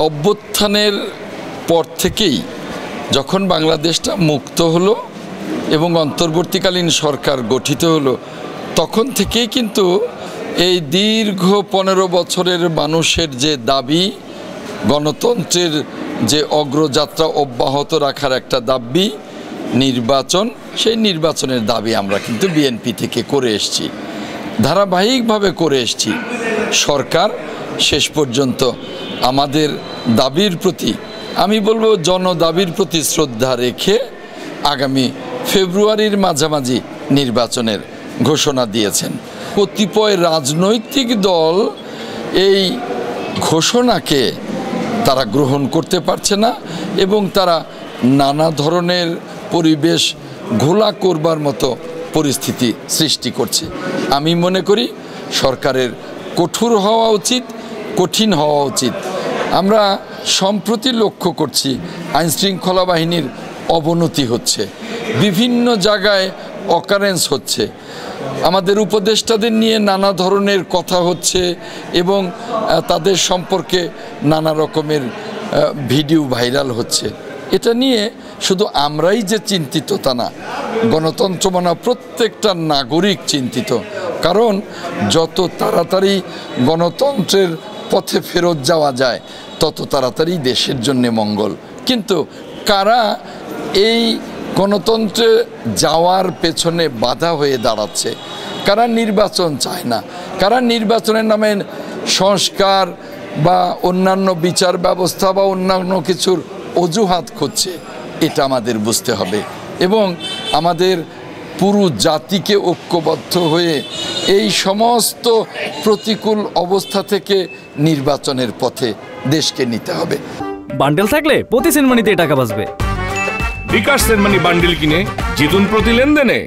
অভ্যুত্থানের পর থেকেই যখন বাংলাদেশটা মুক্ত হলো এবং অন্তর্বর্তীকালীন সরকার গঠিত হলো, তখন থেকেই কিন্তু এই দীর্ঘ 15 বছরের মানুষের যে দাবি, গণতন্ত্রের যে অগ্রযাত্রা অব্যাহত রাখার একটা দাবি নির্বাচন, সেই নির্বাচনের দাবি আমরা কিন্তু বিএনপি থেকে করে এসেছি, ধারাবাহিকভাবে করে এসেছি। সরকার শেষ পর্যন্ত আমাদের দাবির প্রতি, আমি বলবো জনদাবির প্রতি শ্রদ্ধা রেখে আগামী ফেব্রুয়ারির মাঝামাঝি নির্বাচনের ঘোষণা দিয়েছেন। কতিপয় রাজনৈতিক দল এই ঘোষণাকে তারা গ্রহণ করতে পারছে না এবং তারা নানা ধরনের পরিবেশ ঘোলা করবার মতো পরিস্থিতি সৃষ্টি করছে। আমি মনে করি সরকারের কঠোর হওয়া উচিত, কঠিন হওয়া উচিত। আমরা সম্প্রতি লক্ষ্য করছি আইনশৃঙ্খলা বাহিনীর অবনতি হচ্ছে, বিভিন্ন জায়গায় অকারেন্স হচ্ছে, আমাদের উপদেষ্টাদের নিয়ে নানা ধরনের কথা হচ্ছে এবং তাদের সম্পর্কে নানা রকমের ভিডিও ভাইরাল হচ্ছে। এটা নিয়ে শুধু আমরাই যে চিন্তিত তা না, গণতন্ত্র মানা প্রত্যেকটা নাগরিক চিন্তিত। কারণ যত তাড়াতাড়ি গণতন্ত্রের পথে ফেরত যাওয়া যায় তত তাড়াতাড়ি দেশের জন্য মঙ্গল। কিন্তু কারা এই গণতন্ত্রে যাওয়ার পেছনে বাধা হয়ে দাঁড়াচ্ছে, কারা নির্বাচন চায় না, কারা নির্বাচনের নামে সংস্কার বা অন্যান্য বিচার ব্যবস্থা বা অন্যান্য কিছুর অজুহাত খুঁজছে, এটা আমাদের বুঝতে হবে এবং আমাদের পুরো জাতিকে ঐক্যবদ্ধ হয়ে এই সমস্ত প্রতিকূল অবস্থা থেকে নির্বাচনের পথে দেশকে নিতে হবে। বান্ডেল থাকলে প্রতি সেনমানিতে টাকা বাঁচবে। বিকাশ সেনমানি বান্ডেল কিনে জিতুন প্রতি লেনদেনে।